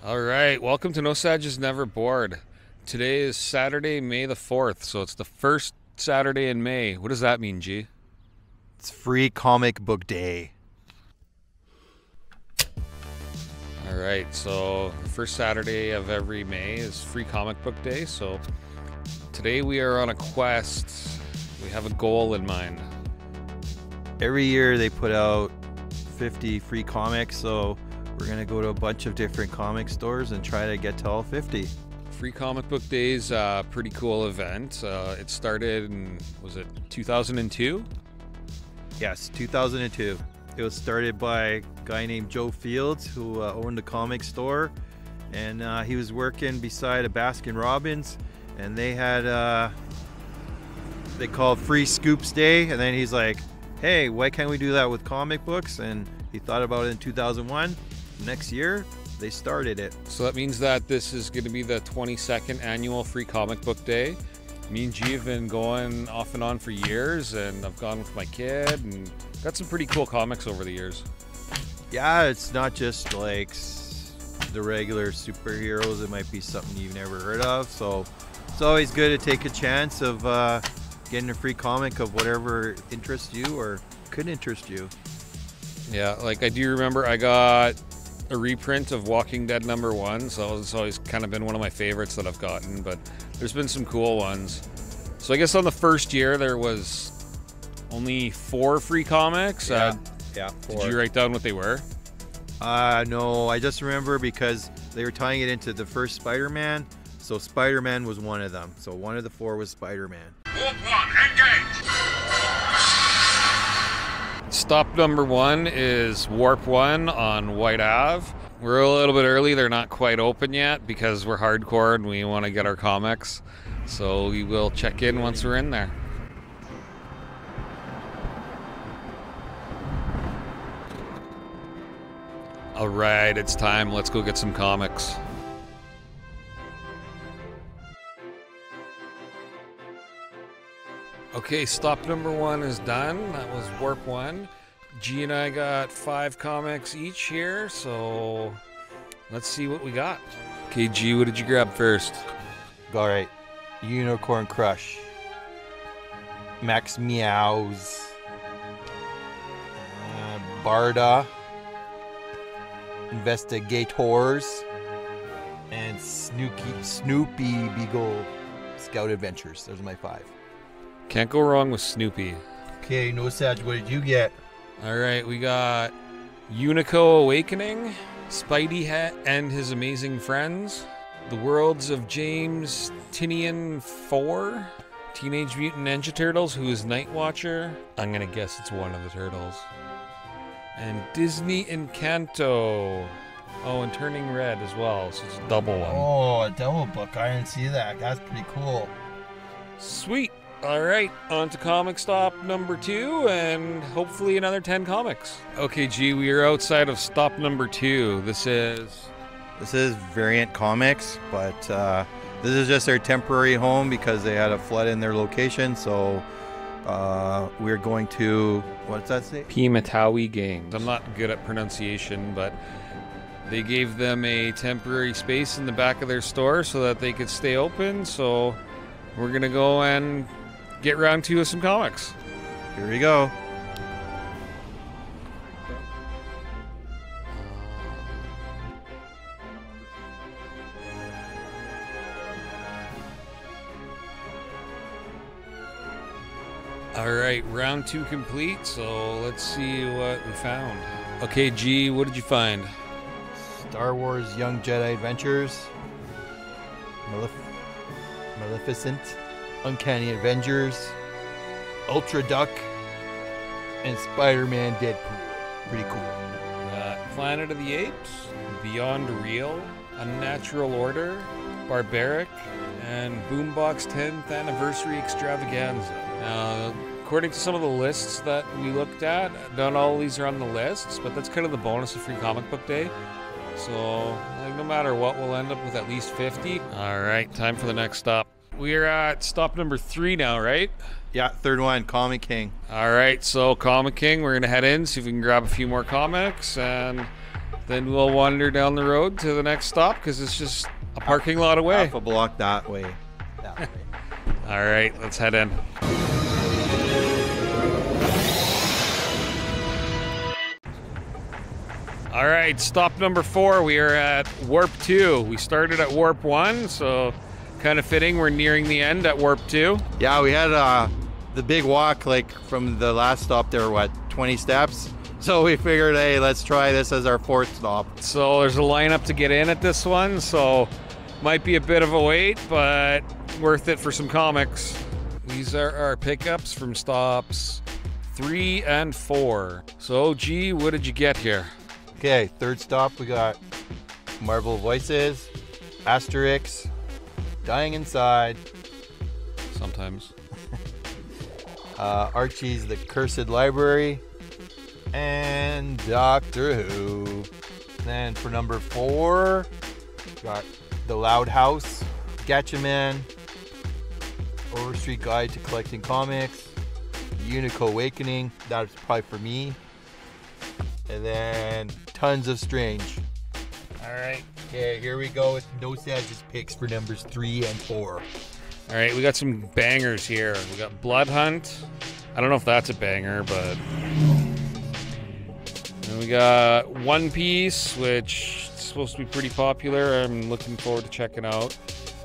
All right, welcome to No Sag is Never Bored. Today is Saturday, May the 4th, so it's the first Saturday in May. What does that mean, G? It's free comic book day. All right, so the first Saturday of every May is free comic book day, so today we are on a quest. We have a goal in mind. Every year they put out 50 free comics, so we're going to go to a bunch of different comic stores and try to get to all 50. Free Comic Book Day is a pretty cool event. It started in, was it 2002? Yes, 2002. It was started by a guy named Joe Fields who owned a comic store, and he was working beside a Baskin Robbins, and they had they called Free Scoops Day, and then he's like, hey, why can't we do that with comic books? And he thought about it in 2001. Next year they started it. So that means that this is going to be the 22nd annual Free Comic Book Day. Me and G have been going off and on for years, and I've gone with my kid and got some pretty cool comics over the years. Yeah, it's not just like the regular superheroes. It might be something you've never heard of, so it's always good to take a chance of getting a free comic of whatever interests you or could interest you. Yeah, like I do remember I got a reprint of Walking Dead #1, so it's always kind of been one of my favorites that I've gotten, but there's been some cool ones. So I guess on the first year there was only 4 free comics. Yeah, 4. Did you write down what they were? No, I just remember because they were tying it into the first Spider-Man, so Spider-Man was one of them. So one of the 4 was Spider-Man. Group 1, engage! Stop #1 is Warp 1 on White Ave. We're a little bit early. They're not quite open yet because we're hardcore and we want to get our comics. So we will check in once we're in there. All right, it's time. Let's go get some comics. Okay, stop #1 is done. That was Warp 1. G and I got 5 comics each here, so let's see what we got. Okay, G, what did you grab first? All right, Unicorn Crush, Max Meows, Barda, Investigators, and Snoopy Beagle Scout Adventures. Those are my 5. Can't go wrong with Snoopy. Okay, No Sag, what did you get? All right, we got Unico Awakening, Spidey Hat and His Amazing Friends, The Worlds of James Tinian 4, Teenage Mutant Ninja Turtles, who is Night Watcher. I'm gonna guess it's one of the turtles. And Disney Encanto. Oh, and Turning Red as well, so it's a double one. Oh, a double book. I didn't see that. That's pretty cool. Sweet. All right, on to comic stop #2 and hopefully another 10 comics. Okay, G, we are outside of stop #2. This is Variant Comics, but this is just their temporary home because they had a flood in their location. So we're going to, what's that say? Pimatawi Games. I'm not good at pronunciation, but they gave them a temporary space in the back of their store so that they could stay open. So we're gonna go and get round 2 of some comics. Here we go. All right, round 2 complete, so let's see what we found. Okay, G, what did you find? Star Wars Young Jedi Adventures, Maleficent, Uncanny Avengers, Ultra Duck, and Spider-Man Deadpool. Pretty cool. Planet of the Apes, Beyond Real, Unnatural Order, Barbaric, and Boombox 10th Anniversary Extravaganza. Now, according to some of the lists that we looked at, not all of these are on the lists, but that's kind of the bonus of Free Comic Book Day. So, like, no matter what, we'll end up with at least 50. All right, time for the next stop. We're at stop #3 now, right? Yeah, third one, Comic King. All right, so Comic King, we're gonna head in, see if we can grab a few more comics, and Then we'll wander down the road to the next stop because it's just a parking lot away. Half a block that way. All right, let's head in. All right, stop number 4. We are at Warp 2. We started at Warp 1, so kind of fitting. We're nearing the end at Warp 2. Yeah, we had the big walk, like from the last stop there, what, 20 steps? So we figured, hey, let's try this as our 4th stop. So there's a lineup to get in at this one, so might be a bit of a wait, but worth it for some comics. These are our pickups from stops 3 and 4. So, G, what did you get here? Okay, 3rd stop, we got Marvel Voices, Asterix, Dying Inside. Sometimes. Archie's The Cursed Library, and Doctor Who. Then for number 4, got The Loud House, Gatchaman, Overstreet Guide to Collecting Comics, Unico Awakening, that's probably for me, and then Tons of Strange. All right. Okay, here we go with No Sages picks for numbers 3 and 4. All right, we got some bangers here. We got Blood Hunt. I don't know if that's a banger, but... And we got One Piece, which is supposed to be pretty popular. I'm looking forward to checking out.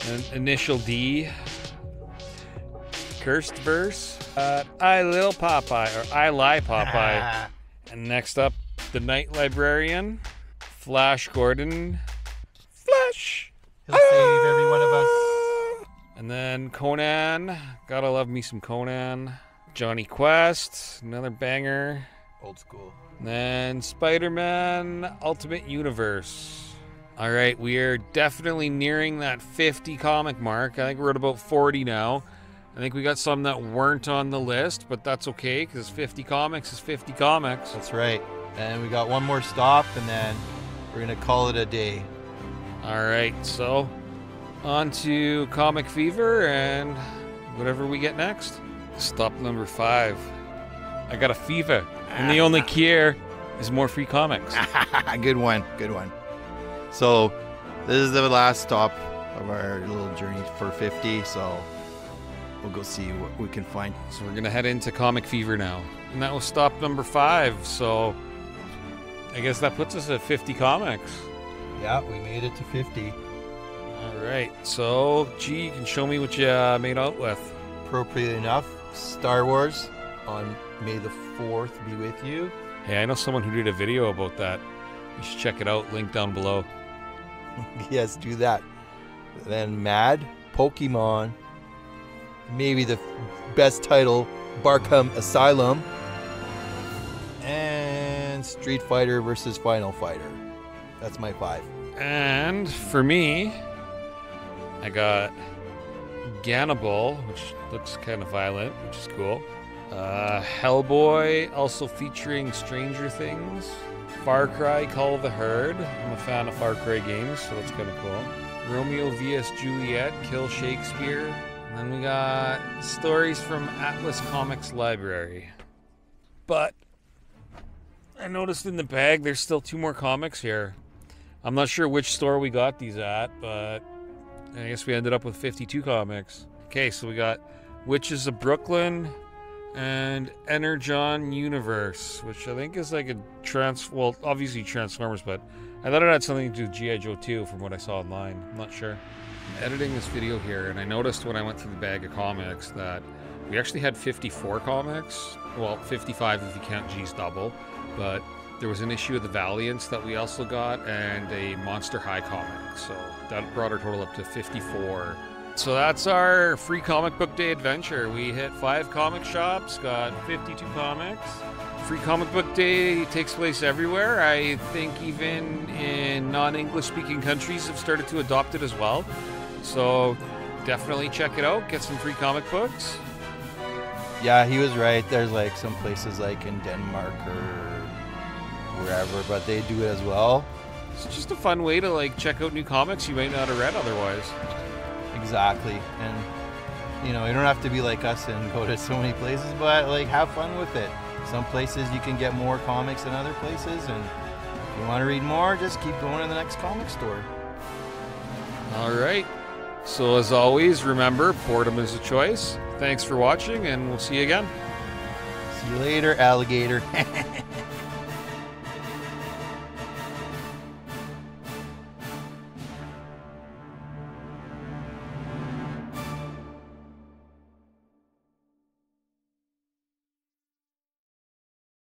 And Initial D. Cursed Verse. I Lil Popeye, or I Lie Popeye. And next up, The Night Librarian. Flash Gordon. Flash! He'll save every one of us. And then Conan. Gotta love me some Conan. Johnny Quest. Another banger. Old school. And then Spider-Man Ultimate Universe. All right, we are definitely nearing that 50 comic mark. I think we're at about 40 now. I think we got some that weren't on the list, but that's okay because 50 comics is 50 comics. That's right. And we got one more stop, and then we're gonna call it a day. All right, so on to Comic Fever and whatever we get next. Stop number 5. I got a fever, and the only cure is more free comics. Good one, good one. So this is the last stop of our little journey for 50, so we'll go see what we can find. So we're gonna head into Comic Fever now. And that was stop number 5, so I guess that puts us at 50 comics. Yeah, we made it to 50. All right, so G, you can show me what you made out with. Appropriately enough, Star Wars on May the 4th be with you. Hey, I know someone who did a video about that. You should check it out, link down below. Yes, do that. Then Mad, Pokemon, maybe the best title, Barkham Asylum, and Street Fighter versus Final Fighter. That's my 5. And for me, I got Gannibal, which looks kind of violent, which is cool. Hellboy, also featuring Stranger Things. Far Cry, Call of the Herd. I'm a fan of Far Cry games, so that's kind of cool. Romeo vs. Juliet, Kill Shakespeare. And then we got stories from Atlas Comics Library. But I noticed in the bag there's still 2 more comics here. I'm not sure which store we got these at, but I guess we ended up with 52 comics. Okay, so we got Witches of Brooklyn and Energon Universe, which I think is like a well, obviously Transformers, but I thought it had something to do with G.I. Joe 2 from what I saw online. I'm not sure. I'm editing this video here, and I noticed when I went through the bag of comics that we actually had 54 comics. Well, 55 if you count G's double, but there was an issue of the Valiants that we also got, and a Monster High comic, so that brought our total up to 54. So that's our free comic book day adventure. We hit 5 comic shops, got 52 comics. Free comic book day takes place everywhere. I think even in non-English speaking countries have started to adopt it as well. So definitely check it out, get some free comic books. Yeah, he was right. There's like some places like in Denmark or wherever, but they do it as well. It's just a fun way to like check out new comics you might not have read otherwise. Exactly. And you know, you don't have to be like us and go to so many places, but like have fun with it. Some places you can get more comics than other places, and If you want to read more, just keep going to the next comic store. All right. So as always, remember, boredom is a choice. Thanks for watching, and we'll see you again. See you later, alligator.